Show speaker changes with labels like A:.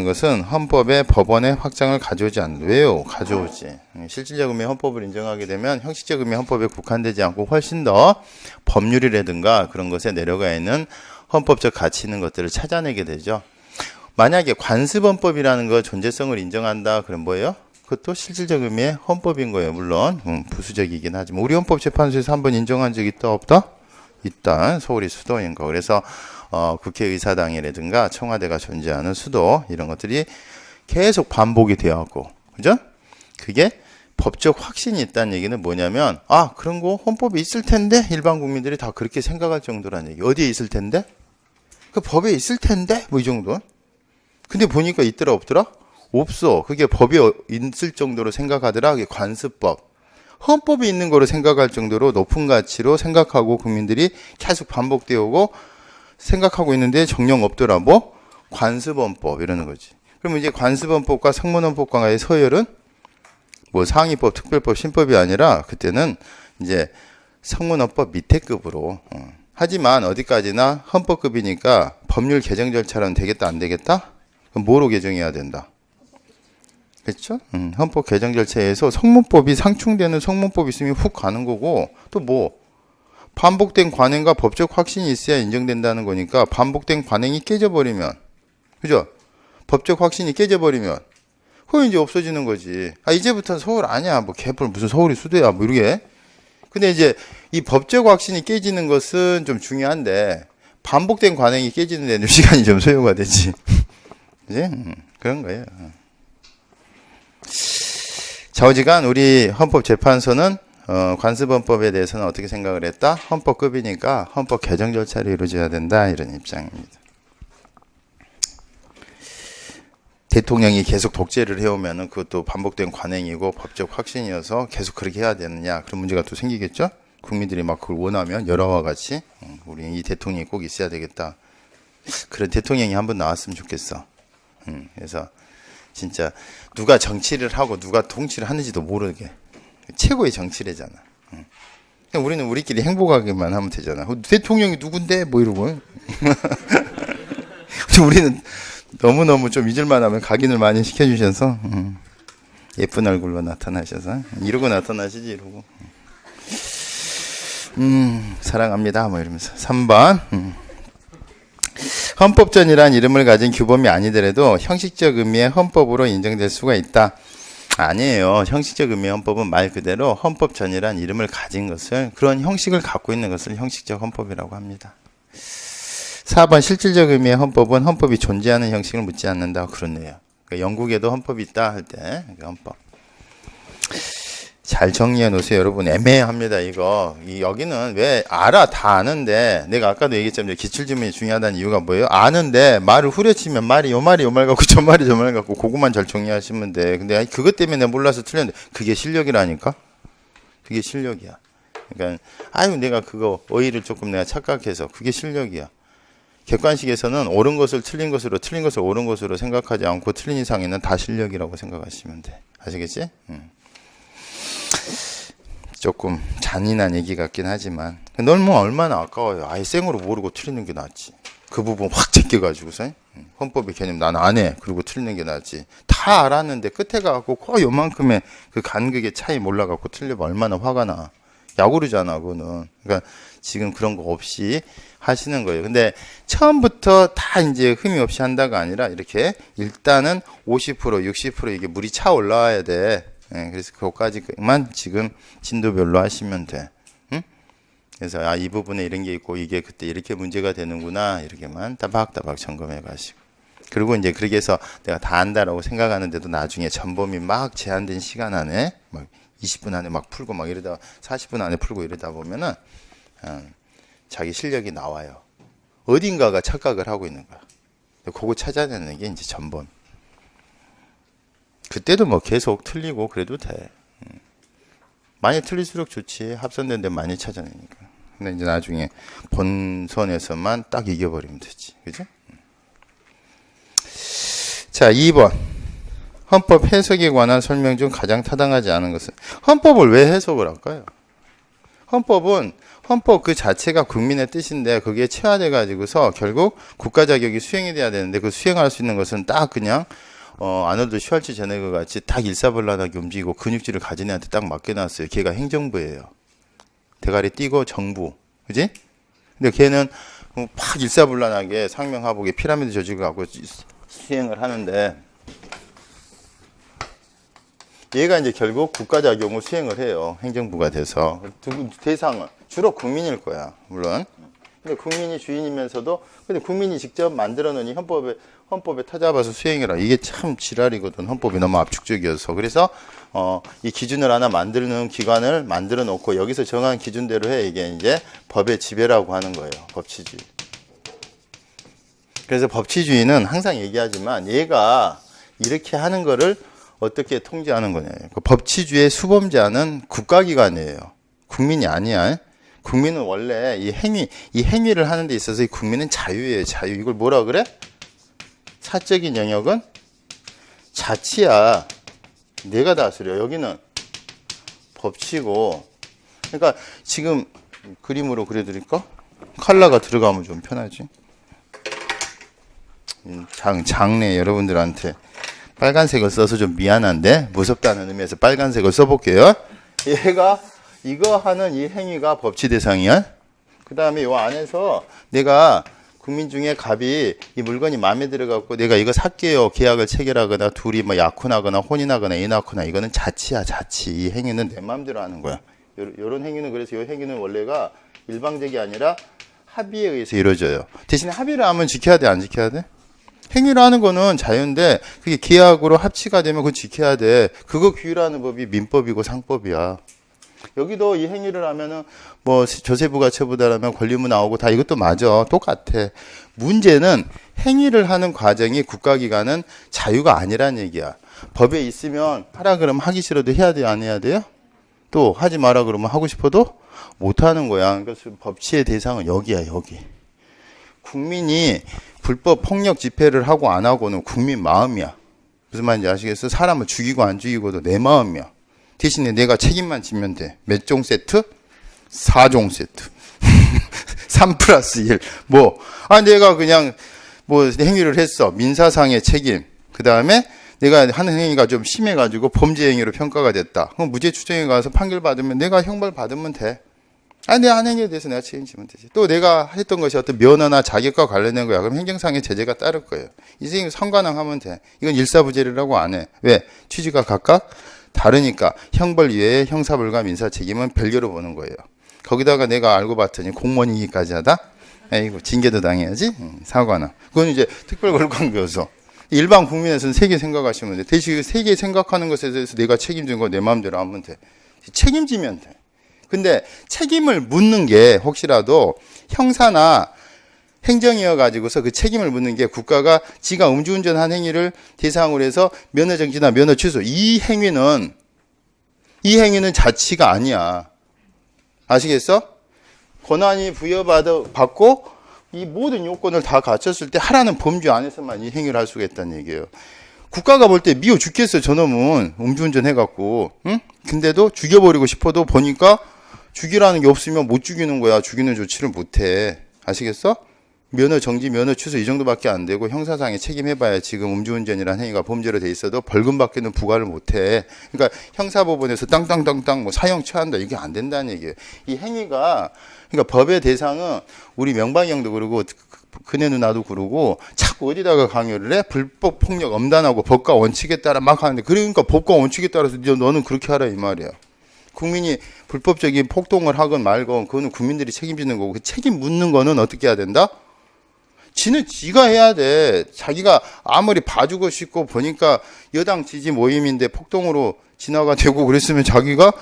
A: 것은 헌법에 법원의 확장을 가져오지 않는다. 왜요? 가져오지. 실질적 의미의 헌법을 인정하게 되면 형식적 의미의 헌법에 국한되지 않고 훨씬 더 법률이라든가 그런 것에 내려가 있는 헌법적 가치 있는 것들을 찾아내게 되죠. 만약에 관습헌법이라는 거 존재성을 인정한다. 그럼 뭐예요? 그것도 실질적 의미의 헌법인 거예요. 물론 부수적이긴 하지만 우리 헌법재판소에서 한번 인정한 적 있다 없다? 있다. 서울이 수도인 거. 그래서 국회의사당이라든가 청와대가 존재하는 수도 이런 것들이 계속 반복이 되어왔고, 그죠? 그게 법적 확신이 있다는 얘기는 뭐냐면 그런 거 헌법에 있을 텐데 일반 국민들이 다 그렇게 생각할 정도라는 얘기. 어디에 있을 텐데? 그 법에 있을 텐데? 뭐 이 정도. 근데 보니까 있더라 없더라? 없어. 그게 법에 있을 정도로 생각하더라. 그게 관습법. 헌법에 있는 거로 생각할 정도로 높은 가치로 생각하고 국민들이 계속 반복되어 오고 생각하고 있는데 정령 없더라. 뭐? 관습헌법 이러는 거지. 그러면 이제 관습헌법과 성문헌법과의 서열은 뭐 상위법, 특별법, 신법이 아니라 그때는 이제 성문헌법 밑에 급으로. 하지만 어디까지나 헌법급이니까 법률 개정 절차는 되겠다 안 되겠다? 그럼 뭐로 개정해야 된다? 그렇죠? 헌법 개정 절차에서 성문법이 상충되는 성문법이 있으면 훅 가는 거고 또 뭐? 반복된 관행과 법적 확신이 있어야 인정된다는 거니까 반복된 관행이 깨져버리면, 그죠? 법적 확신이 깨져버리면 그건 이제 없어지는 거지. 이제부터는 서울 아니야. 뭐 개뿔 무슨 서울이 수도야. 뭐 이러게. 근데 이제 이 법적 확신이 깨지는 것은 좀 중요한데 반복된 관행이 깨지는 데는 시간이 좀 소요가 되지. 그지? 그런 거예요. 좌우지간 우리 헌법재판소는 관습헌법에 대해서는 어떻게 생각을 했다? 헌법급이니까 헌법 개정 절차를 이루어져야 된다. 이런 입장입니다. 대통령이 계속 독재를 해오면은 그것도 반복된 관행이고 법적 확신이어서 계속 그렇게 해야 되느냐. 그런 문제가 또 생기겠죠? 국민들이 막 그걸 원하면 여러와 같이 우리 이 대통령이 꼭 있어야 되겠다. 그런 대통령이 한번 나왔으면 좋겠어. 그래서 진짜 누가 정치를 하고 누가 통치를 하는지도 모르게. 최고의 정치래잖아. 그냥 우리는 우리끼리 행복하게만 하면 되잖아. 대통령이 누군데? 뭐 이러고. 우리는 너무너무 좀 잊을만 하면 각인을 많이 시켜주셔서 예쁜 얼굴로 나타나셔서 이러고 나타나시지 이러고. 사랑합니다. 뭐 이러면서. 3번. 헌법전이란 이름을 가진 규범이 아니더라도 형식적 의미의 헌법으로 인정될 수가 있다. 아니에요. 형식적 의미의 헌법은 말 그대로 헌법전이란 이름을 가진 것을, 그런 형식을 갖고 있는 것을 형식적 헌법이라고 합니다. 4번 실질적 의미의 헌법은 헌법이 존재하는 형식을 묻지 않는다. 그렇네요. 그러니까 영국에도 헌법이 있다 할 때 헌법. 잘 정리해 놓으세요. 여러분 애매합니다. 이거 여기는 왜 알아 다 아는데, 내가 아까도 얘기했지만 기출지문이 중요하다는 이유가 뭐예요? 아는데 말을 후려치면 말이 요 말이 요 말 같고 저 말이 저 말 같고 그것만 잘 정리하시면 돼. 근데 그것 때문에 내가 몰라서 틀렸는데 그게 실력이라니까. 그게 실력이야. 그러니까 내가 그거 어휘를 조금 내가 착각해서 그게 실력이야. 객관식에서는 옳은 것을 틀린 것으로, 틀린 것을 옳은 것으로 생각하지 않고 틀린 이상에는 다 실력이라고 생각하시면 돼. 아시겠지? 조금 잔인한 얘기 같긴 하지만 너무 얼마나 아까워요. 생으로 모르고 틀리는 게 낫지. 그 부분 확 제껴가지고서 헌법의 개념 난 안 해. 그리고 틀리는 게 낫지. 다 알았는데 끝에 가고 거의 요만큼의 그 간극의 차이 몰라갖고 틀리면 얼마나 화가 나. 야구르잖아 그거는. 그러니까 지금 그런 거 없이 하시는 거예요. 근데 처음부터 다 이제 흠이 없이 한다가 아니라 이렇게 일단은 50%, 60% 이게 물이 차 올라와야 돼. 그래서 그것까지만 지금 진도별로 하시면 돼. 그래서 이 부분에 이런 게 있고 이게 그때 이렇게 문제가 되는구나 이렇게만 따박따박 점검해 가시고, 그리고 이제 그렇게 해서 내가 다 안다라고 생각하는데도 나중에 전범이 막 제한된 시간 안에 막 20분 안에 막 풀고 막 이러다 40분 안에 풀고 이러다 보면은 자기 실력이 나와요. 어딘가가 착각을 하고 있는 거야. 그거 찾아내는 게 이제 전범. 그때도 뭐 계속 틀리고 그래도 돼. 많이 틀릴수록 좋지. 합선된 데 많이 찾아내니까. 근데 이제 나중에 본선에서만 딱 이겨버리면 되지. 그죠? 자, 2번. 헌법 해석에 관한 설명 중 가장 타당하지 않은 것은, 헌법을 왜 해석을 할까요? 헌법은 헌법 그 자체가 국민의 뜻인데 그게 체화돼 가지고서 결국 국가 자격이 수행이 돼야 되는데 그 수행할 수 있는 것은 딱 그냥 아놀드 슈왈츠제네거 같이 딱 일사불란하게 움직이고 근육질을 가진 애한테 딱 맡겨놨어요. 걔가 행정부예요. 대가리 띄고 정부, 그지? 근데 걔는 팍 일사불란하게 상명하복에 피라미드 조직을 갖고 수행을 하는데 얘가 이제 결국 국가 자격을 수행을 해요. 행정부가 돼서. 대상은 주로 국민일 거야, 물론. 근데 국민이 주인이면서도 근데 국민이 직접 만들어 놓은 이 헌법에 타잡아서 수행해라. 이게 참 지랄이거든. 헌법이 너무 압축적이어서. 그래서 이 기준을 하나 만드는 기관을 만들어 놓고 여기서 정한 기준대로 해. 이게 이제 법의 지배라고 하는 거예요. 법치주의. 그래서 법치주의는 항상 얘기하지만 얘가 이렇게 하는 거를 어떻게 통제하는 거냐. 그 법치주의의 수범자는 국가기관이에요. 국민이 아니야. 국민은 원래 이 행위를 하는 데 있어서 이 국민은 자유예요. 자유. 이걸 뭐라 그래? 사적인 영역은 자치야. 내가 다스려. 여기는 법치고. 그러니까 지금 그림으로 그려드릴까? 컬러가 들어가면 좀 편하지. 장래 여러분들한테 빨간색을 써서 좀 미안한데 무섭다는 의미에서 빨간색을 써볼게요. 얘가 이거 하는 이 행위가 법치 대상이야. 그 다음에 요 안에서 내가 국민 중에 갑이 이 물건이 마음에 들어갖고 내가 이거 살게요. 계약을 체결하거나 둘이 뭐 약혼하거나 혼인하거나 애 낳거나 이거는 자치야, 자치. 이 행위는 내 마음대로 하는 거야. 요런 행위는 그래서 이 행위는 원래가 일방적이 아니라 합의에 의해서 이루어져요. 대신에 합의를 하면 지켜야 돼, 안 지켜야 돼? 행위를 하는 거는 자유인데 그게 계약으로 합치가 되면 그거 지켜야 돼. 그거 규율하는 법이 민법이고 상법이야. 여기도 이 행위를 하면은 뭐 조세부가 처분하면 권리무 나오고 다 이것도 맞아. 똑같아. 문제는 행위를 하는 과정이 국가기관은 자유가 아니란 얘기야. 법에 있으면 하라 그러면 하기 싫어도 해야 돼요? 안 해야 돼요? 또 하지 마라 그러면 하고 싶어도 못 하는 거야. 그러니까 법치의 대상은 여기야, 여기. 국민이 불법 폭력 집회를 하고 안 하고는 국민 마음이야. 무슨 말인지 아시겠어? 사람을 죽이고 안 죽이고도 내 마음이야. 대신에 내가 책임만 지면 돼. 몇 종 세트? 4종 세트. 3+1. 내가 그냥 행위를 했어. 민사상의 책임. 그 다음에 내가 하는 행위가 좀 심해가지고 범죄 행위로 평가가 됐다. 그럼 무죄 추정에 가서 판결 받으면 내가 형벌 받으면 돼. 내 한 행위에 대해서 내가 책임지면 되지. 또 내가 했던 것이 어떤 면허나 자격과 관련된 거야. 그럼 행정상의 제재가 따를 거예요. 이제 상관왕하면 돼. 이건 일사부재리라고 안 해. 왜? 취지가 각각 다르니까 형벌 이외에 형사불가 민사 책임은 별개로 보는 거예요. 거기다가 내가 알고 봤더니 공무원이기까지 하다? 에이고, 징계도 당해야지? 사관왕. 그건 이제 특별권관계여서. 일반 국민에서는 세 개 생각하시면 돼. 대신 세 개 생각하는 것에 대해서 내가 책임진 거 내 마음대로 하면 돼. 책임지면 돼. 근데 책임을 묻는 게 혹시라도 형사나 행정이어 가지고서 그 책임을 묻는 게 국가가 지가 음주운전한 행위를 대상으로 해서 면허 정지나 면허 취소. 이 행위는 자치가 아니야. 아시겠어? 권한이 부여받고 이 모든 요건을 다 갖췄을 때 하라는 범주 안에서만 이 행위를 할 수가 있다는 얘기예요. 국가가 볼 때 미워 죽겠어. 저놈은 음주운전 해갖고. 응? 근데도 죽여버리고 싶어도 보니까 죽이라는 게 없으면 못 죽이는 거야. 죽이는 조치를 못해. 아시겠어? 면허 정지, 면허 취소 이 정도밖에 안 되고 형사상에 책임해봐야 지금 음주운전이라는 행위가 범죄로 돼 있어도 벌금밖에는 부과를 못해. 그러니까 형사법원에서 땅땅땅땅 사형 처한다 이게 안 된다는 얘기예요. 이 행위가 그러니까 법의 대상은 우리 명방형도 그러고 그네 누나도 그러고 자꾸 어디다가 강요를 해? 불법 폭력 엄단하고 법과 원칙에 따라 막 하는데 그러니까 법과 원칙에 따라서 너는 그렇게 하라 이 말이야. 국민이 불법적인 폭동을 하건 말건 그거는 국민들이 책임지는 거고 그 책임 묻는 거는 어떻게 해야 된다? 지는 지가 해야 돼. 자기가 아무리 봐주고 싶고 보니까 여당 지지 모임인데 폭동으로 진화가 되고 그랬으면 자기가